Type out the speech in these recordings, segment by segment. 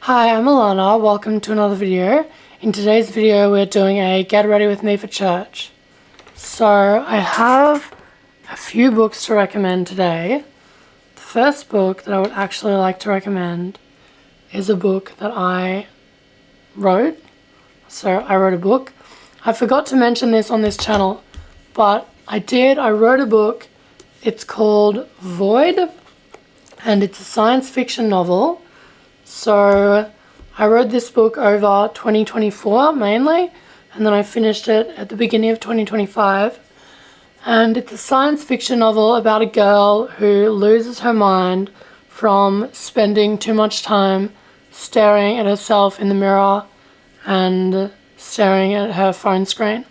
Hi, I'm Alana. Welcome to another video. In today's video, we're doing a Get Ready With Me for Church. So, I have a few books to recommend today. The first book that I would actually like to recommend is a book that I wrote. So, I wrote a book. I forgot to mention this on this channel, but I did. I wrote a book. It's called Void, and it's a science fiction novel. So I wrote this book over 2024 mainly, and then I finished it at the beginning of 2025. And it's a science fiction novel about a girl who loses her mind from spending too much time staring at herself in the mirror and staring at her phone screen.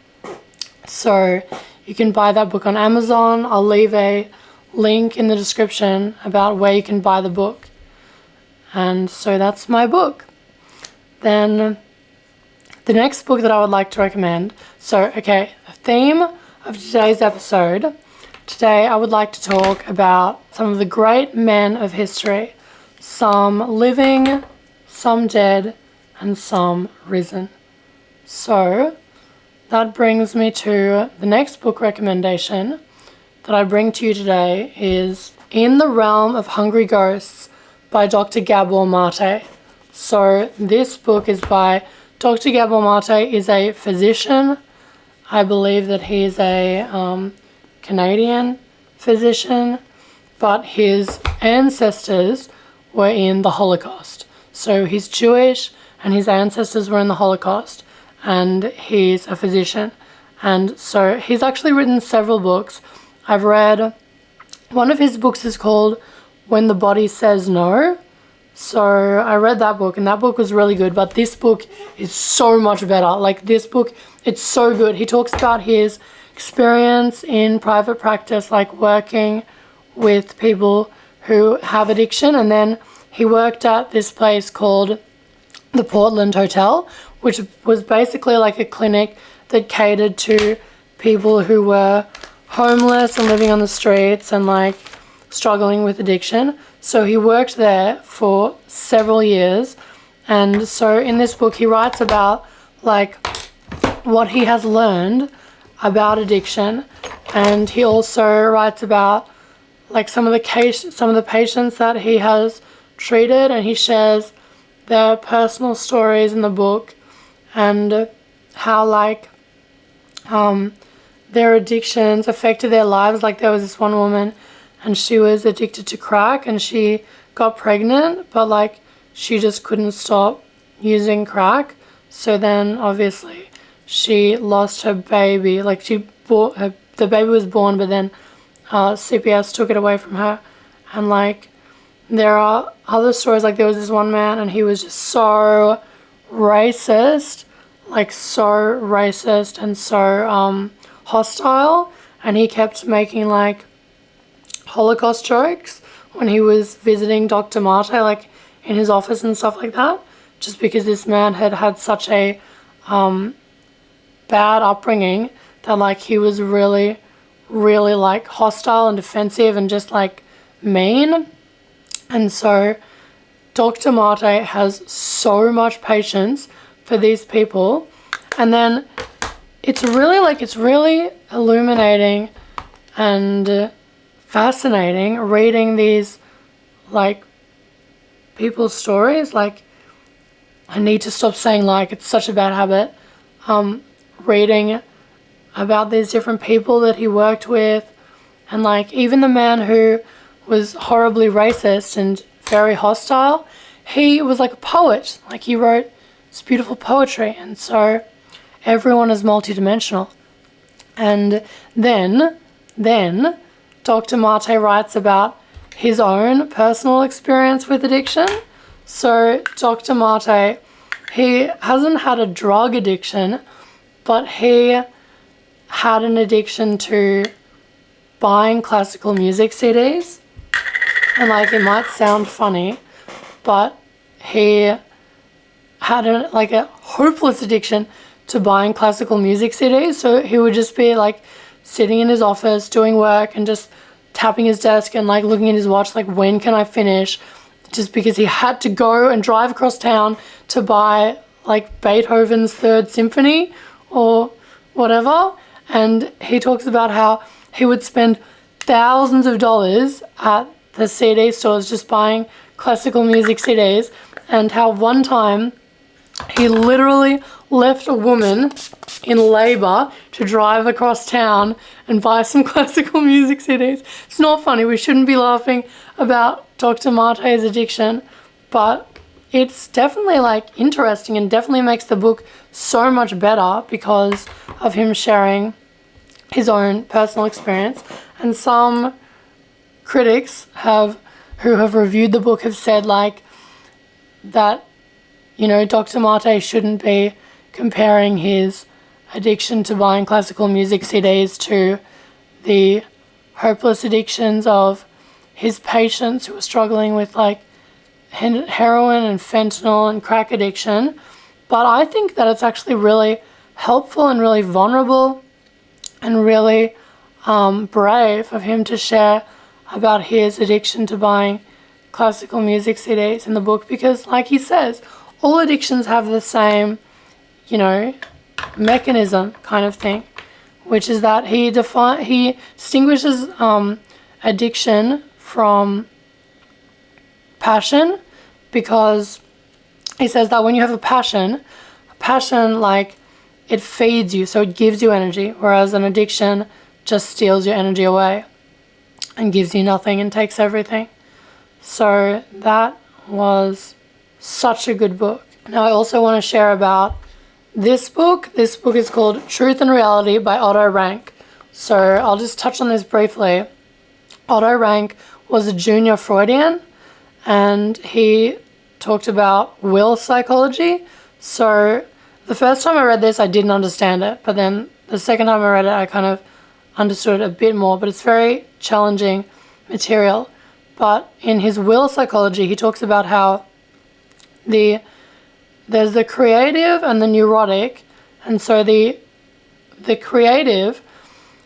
So you can buy that book on Amazon. I'll leave a link in the description about where you can buy the book. And so that's my book. Then the next book that I would like to recommend. The theme of today's episode. Today I would like to talk about some of the great men of history. Some living, some dead, and some risen. So that brings me to the next book recommendation that I bring to you today is In the Realm of Hungry Ghosts by Dr. Gabor Maté. So this book is by Dr. Gabor Maté. Is a physician. I believe that he is a Canadian physician, but his ancestors were in the Holocaust. So he's Jewish and his ancestors were in the Holocaust, and he's a physician. And so he's actually written several books. I've read, one of his books is called When the Body Says No. So I read that book, and that book was really good, but this book is so much better. Like, this book, it's so good. He talks about his experience in private practice, like working with people who have addiction, and then he worked at this place called the Portland Hotel, which was basically like a clinic that catered to people who were homeless and living on the streets and like struggling with addiction. So he worked there for several years, and so in this book he writes about like what he has learned about addiction, and he also writes about like some of the patients that he has treated, and he shares their personal stories in the book and how like their addictions affected their lives. Like, there was this one woman, and she was addicted to crack, and she got pregnant, but like she just couldn't stop using crack. So then obviously she lost her baby. Like, the baby was born, but then CPS took it away from her. And like, there are other stories. Like, there was this one man, and he was just so racist, and so hostile, and he kept making like Holocaust jokes when he was visiting Dr. Maté, like in his office and stuff like that, just because this man had had such a bad upbringing that like he was really, really like hostile and defensive and just like mean. And so Dr. Maté has so much patience for these people, and then it's really illuminating and fascinating reading these like people's stories. Like, I need to stop saying like, it's such a bad habit. Reading about these different people that he worked with, and like even the man who was horribly racist and very hostile, he was like a poet. Like, he wrote this beautiful poetry, and so everyone is multidimensional. And then Dr. Maté writes about his own personal experience with addiction. So Dr. Maté, he hasn't had a drug addiction, but he had an addiction to buying classical music CDs. And like, it might sound funny, but he had a hopeless addiction to buying classical music CDs. So he would just be like sitting in his office doing work and just tapping his desk and like looking at his watch, like, when can I finish just because he had to go and drive across town to buy like Beethoven's Third Symphony or whatever. And he talks about how he would spend thousands of dollars at the CD stores just buying classical music CDs, and how one time he literally left a woman in labour to drive across town and buy some classical music CDs. It's not funny. We shouldn't be laughing about Dr. Maté's addiction, but it's definitely like interesting and definitely makes the book so much better because of him sharing his own personal experience. And some critics who have reviewed the book have said like that, you know, Dr. Maté shouldn't be comparing his addiction to buying classical music CDs to the hopeless addictions of his patients who are struggling with like heroin and fentanyl and crack addiction. But I think that it's actually really helpful and really vulnerable and really brave of him to share about his addiction to buying classical music CDs in the book, because like he says, all addictions have the same, you know, mechanism kind of thing, which is that he distinguishes addiction from passion, because he says that when you have a passion like it feeds you, so it gives you energy, whereas an addiction just steals your energy away and gives you nothing and takes everything. So that was such a good book. Now I also want to share about this book. This book is called Truth and Reality by Otto Rank. So I'll just touch on this briefly. Otto Rank was a junior Freudian, and he talked about will psychology. So the first time I read this, I didn't understand it, but then the second time I read it, I kind of understood it a bit more, but it's very challenging material. But in his will psychology, he talks about how there's the creative and the neurotic, and so the creative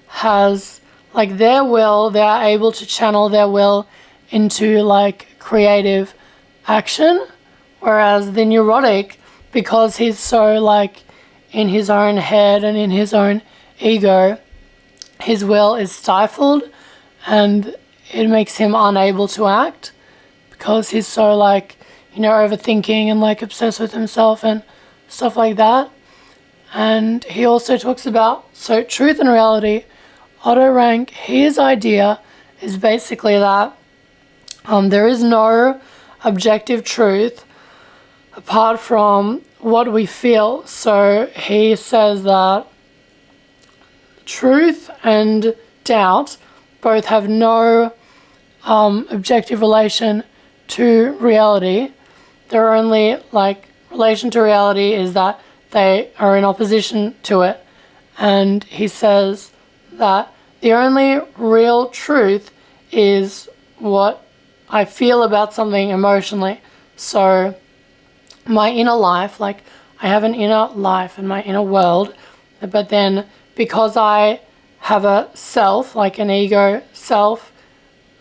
has like their will, they are able to channel their will into like creative action, whereas the neurotic, because he's so like in his own head and in his own ego, his will is stifled and it makes him unable to act because he's so like, you know, overthinking and like obsessed with himself and stuff like that. And he also talks about, so truth and reality, Otto Rank, his idea is basically that there is no objective truth apart from what we feel. So he says that truth and doubt both have no objective relation to reality. Their only like relation to reality is that they are in opposition to it. And he says that the only real truth is what I feel about something emotionally. So my inner life, like I have an inner life and my inner world, but then because I have a self, like an ego self,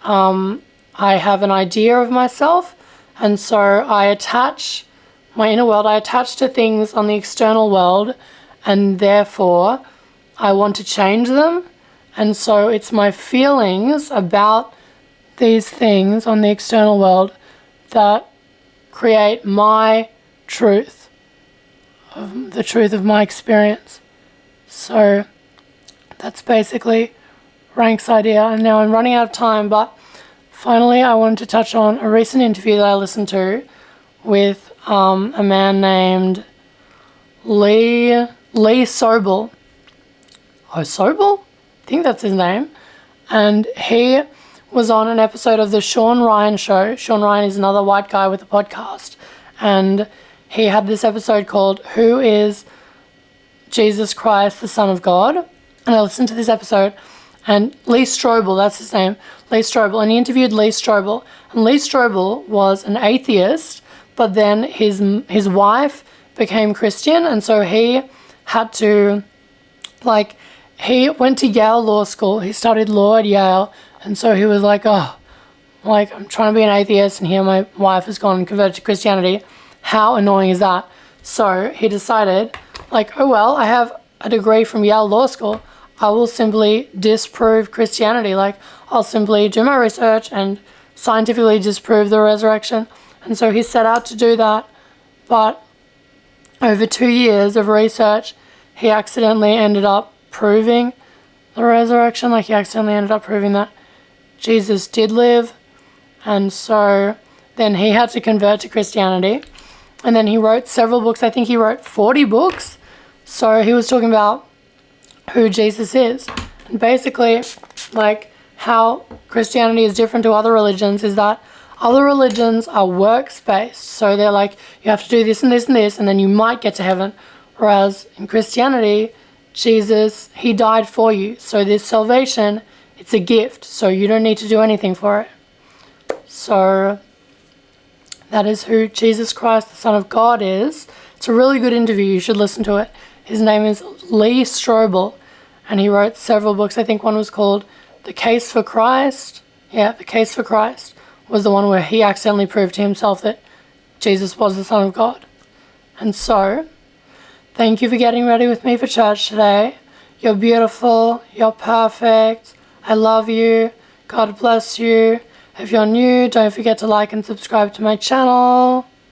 I have an idea of myself, and so I attach my inner world, I attach to things on the external world, and therefore I want to change them. And so it's my feelings about these things on the external world that create my truth, the truth of my experience. So that's basically Rank's idea. And now I'm running out of time, but finally I wanted to touch on a recent interview that I listened to with a man named Lee Strobel. Oh, Strobel? I think that's his name. And he was on an episode of the Sean Ryan show. Sean Ryan is another white guy with a podcast. And he had this episode called Who is Jesus Christ, the Son of God? And I listened to this episode, and Lee Strobel, that's his name, Lee Strobel, and he interviewed Lee Strobel. And Lee Strobel was an atheist, but then his wife became Christian, and so he had to, like, he went to Yale Law School, he studied law at Yale, and so he was like, oh, Like, I'm trying to be an atheist and here my wife has gone and converted to Christianity. How annoying is that? So he decided, like, oh well, I have a degree from Yale Law School. I will simply disprove Christianity. Like, I'll simply do my research and scientifically disprove the resurrection. And so he set out to do that. But over 2 years of research, he accidentally ended up proving the resurrection. Like, he accidentally ended up proving that Jesus did live. And so then he had to convert to Christianity. And then he wrote several books. I think he wrote 40 books. So he was talking about who Jesus is. And basically, like, how Christianity is different to other religions is that other religions are works-based. So they're like, you have to do this and this and this, and then you might get to heaven. Whereas in Christianity, Jesus, he died for you. So this salvation, it's a gift. So you don't need to do anything for it. So that is who Jesus Christ, the Son of God, is. It's a really good interview. You should listen to it. His name is Lee Strobel, and he wrote several books. I think one was called The Case for Christ. Yeah, The Case for Christ was the one where he accidentally proved to himself that Jesus was the Son of God. And so, thank you for getting ready with me for church today. You're beautiful. You're perfect. I love you. God bless you. If you're new, don't forget to like and subscribe to my channel.